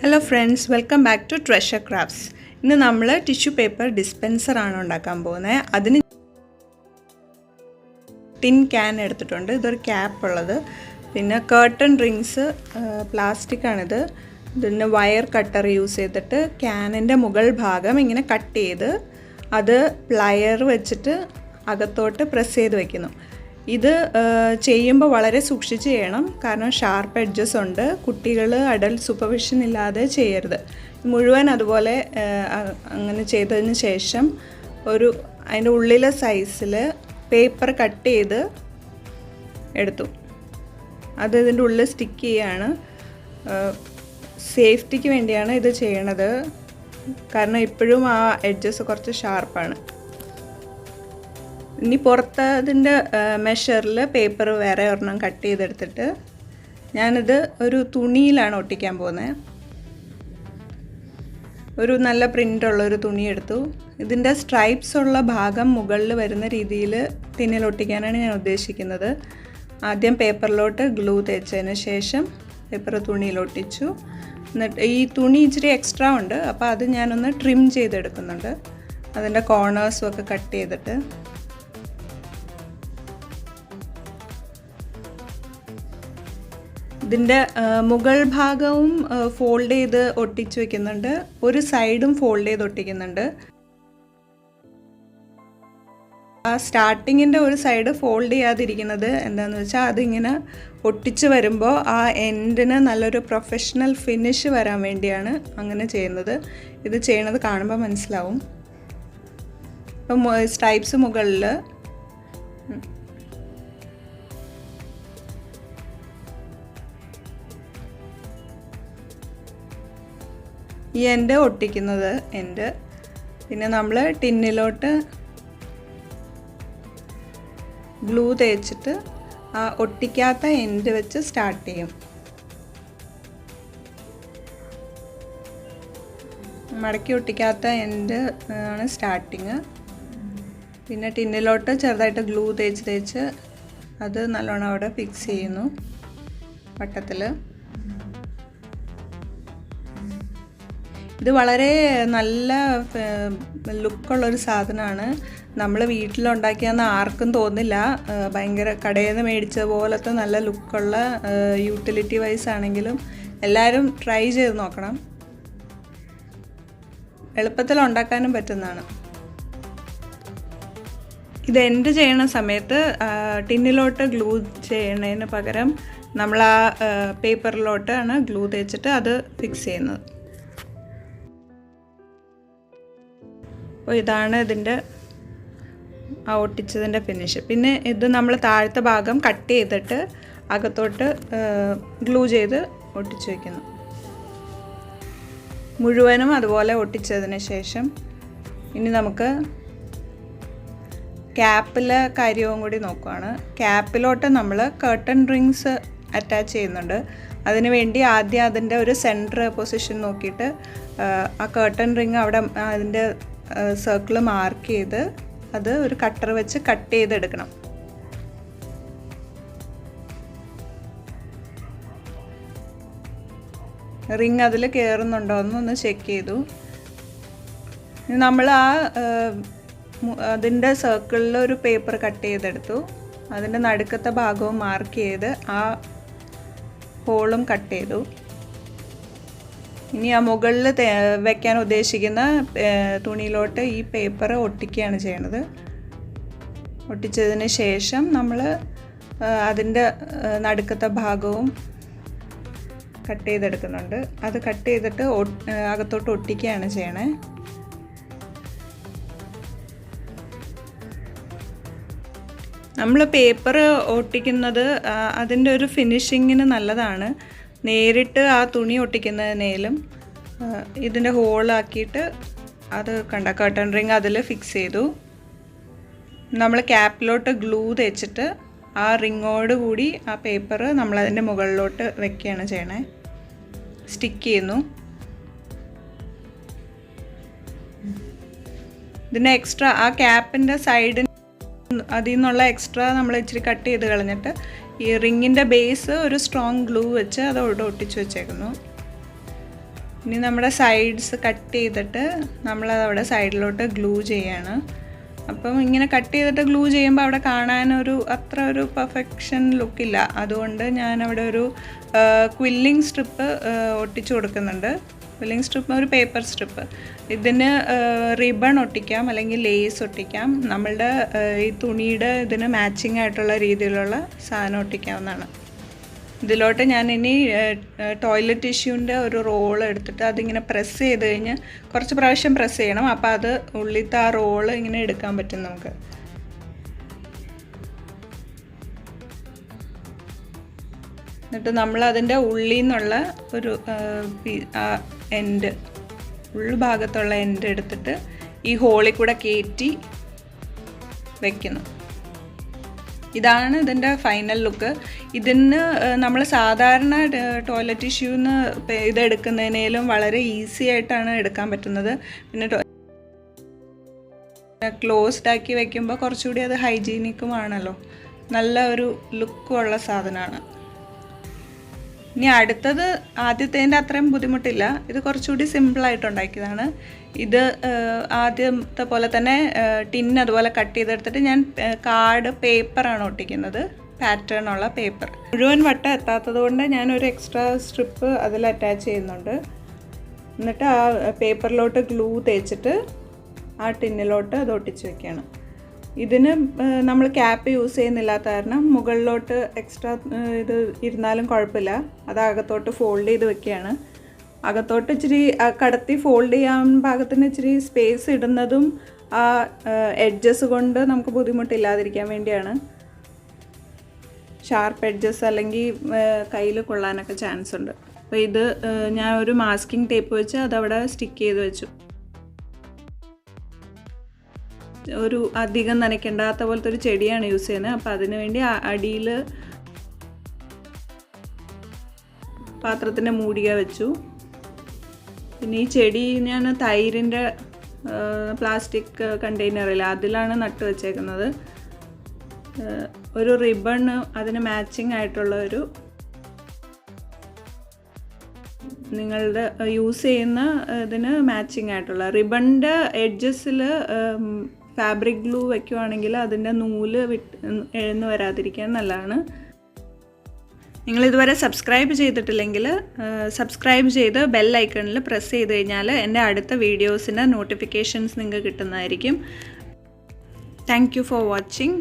Hello friends, welcome back to treasure crafts. ഇന്ന് നമ്മൾ tissue paper ഡിസ്പെൻസറാണ് ഉണ്ടാക്കാൻ പോകുന്നത്. അതിന് ടിൻ ക്യാൻ എടുത്തിട്ടുണ്ട്. ഇതൊരു ക്യാപ്പ് ഉള്ളത്. പിന്നെ കേർട്ടൺ റിങ്സ് പ്ലാസ്റ്റിക് ആണിത്. ഇതിന് വയർ കട്ടർ യൂസ് ചെയ്തിട്ട് ക്യാനിൻ്റെ മുകൾ ഭാഗം ഇങ്ങനെ കട്ട് ചെയ്ത് അത് പ്ലയർ വെച്ചിട്ട് അകത്തോട്ട് പ്രസ് ചെയ്ത് വയ്ക്കുന്നു. ഇത് ചെയ്യുമ്പോൾ വളരെ സൂക്ഷിച്ച് ചെയ്യണം, കാരണം ഷാർപ്പ് എഡ്ജസ് ഉണ്ട്. കുട്ടികൾ അഡൽട്ട് സൂപ്പർവിഷൻ ഇല്ലാതെ ചെയ്യരുത്. മുഴുവൻ അതുപോലെ അങ്ങനെ ചെയ്തതിന് ശേഷം അതിൻ്റെ ഉള്ളിലെ സൈസിൽ പേപ്പർ കട്ട് ചെയ്ത് എടുത്തു. അത് ഇതിൻ്റെ ഉള്ളിൽ സ്റ്റിക്ക് ചെയ്യാണ്. സേഫ്റ്റിക്ക് വേണ്ടിയാണ് ഇത് ചെയ്യണത്, കാരണം ഇപ്പോഴും ആ എഡ്ജസ് കുറച്ച് ഷാർപ്പാണ്. ഇനി പുറത്ത് അതിൻ്റെ മെഷറിൽ പേപ്പർ വേറെ ഒരെണ്ണം കട്ട് ചെയ്തെടുത്തിട്ട് ഞാനിത് ഒരു തുണിയിലാണ് ഒട്ടിക്കാൻ പോകുന്നത്. ഒരു നല്ല പ്രിൻ്റുള്ളൊരു തുണി എടുത്തു. ഇതിൻ്റെ സ്ട്രൈപ്സ് ഉള്ള ഭാഗം മുകളിൽ വരുന്ന രീതിയിൽ ടിന്നിൽ ഒട്ടിക്കാനാണ് ഞാൻ ഉദ്ദേശിക്കുന്നത്. ആദ്യം പേപ്പറിലോട്ട് ഗ്ലൂ തേച്ചതിന് ശേഷം പേപ്പർ തുണിയിൽ ഒട്ടിച്ചു. എന്നിട്ട് ഈ തുണി ഇച്ചിരി എക്സ്ട്രാ ഉണ്ട്, അപ്പോൾ അത് ഞാനൊന്ന് ട്രിം ചെയ്തെടുക്കുന്നുണ്ട്. അതിൻ്റെ കോർണേഴ്സും ഒക്കെ കട്ട് ചെയ്തിട്ട് ഇതിൻ്റെ മുകൾ ഭാഗവും ഫോൾഡ് ചെയ്ത് ഒട്ടിച്ച് വയ്ക്കുന്നുണ്ട്, ഒരു സൈഡും ഫോൾഡ് ചെയ്ത് ഒട്ടിക്കുന്നുണ്ട്. ആ സ്റ്റാർട്ടിങ്ങിൻ്റെ ഒരു സൈഡ് ഫോൾഡ് ചെയ്യാതിരിക്കുന്നത് എന്താണെന്ന് വെച്ചാൽ അതിങ്ങനെ ഒട്ടിച്ച് വരുമ്പോൾ ആ എൻഡിന് നല്ലൊരു പ്രൊഫഷണൽ ഫിനിഷ് വരാൻ വേണ്ടിയാണ് അങ്ങനെ ചെയ്യുന്നത്. ഇത് ചെയ്യണത് കാണുമ്പോൾ മനസ്സിലാവും. ഇപ്പം സ്ട്രൈപ്സ് മുകളിൽ ഈ എൻഡ് ഒട്ടിക്കുന്നത് പിന്നെ നമ്മൾ ടിന്നിലോട്ട് ഗ്ലൂ തേച്ചിട്ട് ആ ഒട്ടിക്കാത്ത എൻഡ് വെച്ച് സ്റ്റാർട്ട് ചെയ്യും. മടക്കി ഒട്ടിക്കാത്ത എൻഡ് ആണ് സ്റ്റാർട്ടിങ്. പിന്നെ ടിന്നിലോട്ട് ചെറുതായിട്ട് ഗ്ലൂ തേച്ച് അത് നല്ലോണം അവിടെ ഫിക്സ് ചെയ്യുന്നു വട്ടത്തിൽ. ഇത് വളരെ നല്ല ലുക്കുള്ളൊരു സാധനമാണ്. നമ്മൾ വീട്ടിലുണ്ടാക്കിയെന്ന് ആർക്കും തോന്നില്ല. ഭയങ്കര കടയിൽ നിന്ന് മേടിച്ച പോലത്തെ നല്ല ലുക്കുള്ള, യൂട്ടിലിറ്റി വൈസ് ആണെങ്കിലും എല്ലാവരും ട്രൈ ചെയ്ത് നോക്കണം. എളുപ്പത്തിൽ ഉണ്ടാക്കാനും പറ്റുന്നതാണ്. ഇത് എൻഡ് ചെയ്യണ സമയത്ത് ടിന്നിലോട്ട് ഗ്ലൂ ചെയ്യണതിന് പകരം നമ്മൾ ആ പേപ്പറിലോട്ടാണ് ഗ്ലൂ തേച്ചിട്ട് അത് ഫിക്സ് ചെയ്യുന്നത്. അപ്പോൾ ഇതാണ് ഇതിൻ്റെ ആ ഒട്ടിച്ചതിൻ്റെ ഫിനിഷ്. പിന്നെ ഇത് നമ്മൾ താഴത്തെ ഭാഗം കട്ട് ചെയ്തിട്ട് അകത്തോട്ട് ഗ്ലൂ ചെയ്ത് ഒട്ടിച്ച് വയ്ക്കുന്നു. മുഴുവനും അതുപോലെ ഒട്ടിച്ചതിന് ശേഷം ഇനി നമുക്ക് ക്യാപ്പിലെ കാര്യവും കൂടി നോക്കുകയാണ്. ക്യാപ്പിലോട്ട് നമ്മൾ കേർട്ടൺ റിങ്സ് അറ്റാച്ച് ചെയ്യുന്നുണ്ട്. അതിന് വേണ്ടി ആദ്യം അതിൻ്റെ ഒരു സെൻറ്റർ പൊസിഷൻ നോക്കിയിട്ട് ആ കേർട്ടൺ റിങ് അവിടെ അതിൻ്റെ സർക്കിൾ മാർക്ക് ചെയ്ത് അത് ഒരു കട്ടർ വെച്ച് കട്ട് ചെയ്തെടുക്കണം. റിങ് അതിൽ കയറുന്നുണ്ടോ എന്നൊന്ന് ചെക്ക് ചെയ്തു. നമ്മൾ അതിൻ്റെ സർക്കിളിൽ ഒരു പേപ്പർ കട്ട് ചെയ്തെടുത്തു. അതിൻ്റെ നടുക്കത്തെ ഭാഗവും മാർക്ക് ചെയ്ത് ആ ഹോളും കട്ട് ചെയ്തു. ഇനി ആ മുകളിൽ വയ്ക്കാൻ ഉദ്ദേശിക്കുന്ന തുണിയിലോട്ട് ഈ പേപ്പർ ഒട്ടിക്കുകയാണ് ചെയ്യണത്. ഒട്ടിച്ചതിന് ശേഷം നമ്മൾ അതിൻ്റെ നടുക്കത്തെ ഭാഗവും കട്ട് ചെയ്തെടുക്കുന്നുണ്ട്. അത് കട്ട് ചെയ്തിട്ട് അകത്തോട്ട് ഒട്ടിക്കുകയാണ് ചെയ്യണേ. നമ്മൾ പേപ്പർ ഒട്ടിക്കുന്നത് അതിൻ്റെ ഒരു ഫിനിഷിങ്ങിന് നല്ലതാണ്. നേരിട്ട് ആ തുണി ഒട്ടിക്കുന്നതിനേലും ഇതിൻ്റെ ഹോളാക്കിയിട്ട് അത് കേർട്ടൺ റിങ് അതിൽ ഫിക്സ് ചെയ്തു. നമ്മൾ ക്യാപ്പിലോട്ട് ഗ്ലൂ തേച്ചിട്ട് ആ റിങ്ങോട് കൂടി ആ പേപ്പർ നമ്മളതിൻ്റെ മുകളിലോട്ട് വെക്കുകയാണ് ചെയ്യണേ. സ്റ്റിക്ക് ചെയ്യുന്നു. ഇതിൻ്റെ എക്സ്ട്രാ ആ ക്യാപ്പിൻ്റെ സൈഡിന് അതിൽ നിന്നുള്ള എക്സ്ട്രാ നമ്മൾ ഇച്ചിരി കട്ട് ചെയ്ത് കളഞ്ഞിട്ട് ഈ റിങ്ങിൻ്റെ ബേസ് ഒരു സ്ട്രോങ് ഗ്ലൂ വെച്ച് അതോടെ ഒട്ടിച്ച് വെച്ചേക്കുന്നു. ഇനി നമ്മുടെ സൈഡ്സ് കട്ട് ചെയ്തിട്ട് നമ്മളത് അവിടെ സൈഡിലോട്ട് ഗ്ലൂ ചെയ്യാണ്. അപ്പം ഇങ്ങനെ കട്ട് ചെയ്തിട്ട് ഗ്ലൂ ചെയ്യുമ്പോൾ അവിടെ കാണാനൊരു അത്ര ഒരു പെർഫെക്ഷൻ ലുക്കില്ല. അതുകൊണ്ട് ഞാനവിടെ ഒരു ക്വില്ലിംഗ് സ്ട്രിപ്പ് ഒട്ടിച്ചു കൊടുക്കുന്നുണ്ട്. ക്വില്ലിംഗ് സ്ട്രിപ്പ് ഒരു പേപ്പർ സ്ട്രിപ്പ്. ഇതിന് റിബൺ ഒട്ടിക്കാം, അല്ലെങ്കിൽ ലേസ് ഒട്ടിക്കാം. നമ്മളുടെ ഈ തുണിയുടെ ഇതിന് മാച്ചിങ് ആയിട്ടുള്ള രീതിയിലുള്ള സാധനം ഒട്ടിക്കാവുന്നതാണ്. ഇതിലോട്ട് ഞാൻ ഇനി ടോയ്ലറ്റ് ടിഷ്യൂവിൻ്റെ ഒരു റോൾ എടുത്തിട്ട് അതിങ്ങനെ പ്രസ് ചെയ്ത് കഴിഞ്ഞ് കുറച്ച് പ്രാവശ്യം പ്രസ് ചെയ്യണം. അപ്പോൾ അത് ഉള്ളിലത്തെ ആ റോള് ഇങ്ങനെ എടുക്കാൻ പറ്റും നമുക്ക്. എന്നിട്ട് നമ്മൾ അതിൻ്റെ ഉള്ളിൽ നിന്നുള്ള ഒരു ഉൾഭാഗത്തുള്ള എൻഡ് എടുത്തിട്ട് ഈ ഹോളിൽ കൂടെ കയറ്റി വയ്ക്കുന്നു. ഇതാണ് ഇതിൻ്റെ ഫൈനൽ ലുക്ക്. ഇതിന് നമ്മൾ സാധാരണ ടോയ്ലറ്റ് ടിഷ്യൂന്ന് ഇതെടുക്കുന്നതിനേലും വളരെ ഈസി ആയിട്ടാണ് എടുക്കാൻ പറ്റുന്നത്. പിന്നെ ക്ലോസ്ഡ് ആക്കി വയ്ക്കുമ്പോൾ കുറച്ചുകൂടി അത് ഹൈജീനിക്കുമാണല്ലോ. നല്ല ഒരു ലുക്കുള്ള സാധനമാണ്. ഇനി അടുത്തത് ആദ്യത്തേൻ്റെ അത്രയും ബുദ്ധിമുട്ടില്ല. ഇത് കുറച്ചുകൂടി സിമ്പിളായിട്ട് ഉണ്ടാക്കിയതാണ്. ഇത് ആദ്യത്തെ പോലെ തന്നെ ടിൻ അതുപോലെ കട്ട് ചെയ്തെടുത്തിട്ട് ഞാൻ കാർഡ് പേപ്പറാണ് ഒട്ടിക്കുന്നത്, പാറ്റേൺ ഉള്ള പേപ്പർ. മുഴുവൻ വട്ടം എത്താത്തത് കൊണ്ട് ഞാനൊരു എക്സ്ട്രാ സ്ട്രിപ്പ് അതിൽ അറ്റാച്ച് ചെയ്യുന്നുണ്ട്. എന്നിട്ട് ആ പേപ്പറിലോട്ട് ഗ്ലൂ തേച്ചിട്ട് ആ ടിന്നിലോട്ട് അത് ഒട്ടിച്ച് വെക്കുകയാണ്. ഇതിന് നമ്മൾ ക്യാപ്പ് യൂസ് ചെയ്യുന്നില്ലാത്ത കാരണം മുകളിലോട്ട് എക്സ്ട്രാ ഇത് ഇരുന്നാലും കുഴപ്പമില്ല. അത് അകത്തോട്ട് ഫോൾഡ് ചെയ്ത് വെക്കുകയാണ്. അകത്തോട്ട് ഇച്ചിരി കടത്തി ഫോൾഡ് ചെയ്യാൻ പാകത്തിന് ഇച്ചിരി സ്പേസ് ഇടുന്നതും ആ എഡ്ജസ് കൊണ്ട് നമുക്ക് ബുദ്ധിമുട്ടില്ലാതിരിക്കാൻ വേണ്ടിയാണ്. ഷാർപ്പ് എഡ്ജസ് അല്ലെങ്കിൽ കയ്യിൽ കൊള്ളാനൊക്കെ ചാൻസ് ഉണ്ട്. അപ്പോൾ ഇത് ഞാൻ ഒരു മാസ്കിംഗ് ടേപ്പ് വെച്ച് അതവിടെ സ്റ്റിക്ക് ചെയ്ത് വെച്ചു. ഒരു അധികം നനയ്ക്കേണ്ടാത്ത പോലത്തെ ഒരു ചെടിയാണ് യൂസ് ചെയ്യുന്നത്. അപ്പോൾ അതിന് വേണ്ടി അടിയിൽ പാത്രത്തിൻ്റെ മൂടിക വെച്ചു. പിന്നെ ഈ ചെടി ഞാൻ തൈരിൻ്റെ പ്ലാസ്റ്റിക് കണ്ടെയ്നറില്ല അതിലാണ് നട്ട് വെച്ചേക്കുന്നത്. ഒരു റിബൺ അതിന് മാച്ചിങ് ആയിട്ടുള്ള ഒരു നിങ്ങളുടെ യൂസ് ചെയ്യുന്ന ഇതിന് മാച്ചിങ് ആയിട്ടുള്ള റിബണിൻ്റെ എഡ്ജസിൽ ഫാബ്രിക് ഗ്ലൂ വയ്ക്കുവാണെങ്കിൽ അതിൻ്റെ നൂല് എഴുന്ന് വരാതിരിക്കാൻ നല്ലതാണ്. നിങ്ങളിതുവരെ സബ്സ്ക്രൈബ് ചെയ്തിട്ടില്ലെങ്കിൽ സബ്സ്ക്രൈബ് ചെയ്ത് ബെൽ ഐക്കണിൽ പ്രസ് ചെയ്ത് കഴിഞ്ഞാൽ എൻ്റെ അടുത്ത വീഡിയോസിൻ്റെ നോട്ടിഫിക്കേഷൻസ് നിങ്ങൾക്ക് കിട്ടുന്നതായിരിക്കും. Thank you for watching.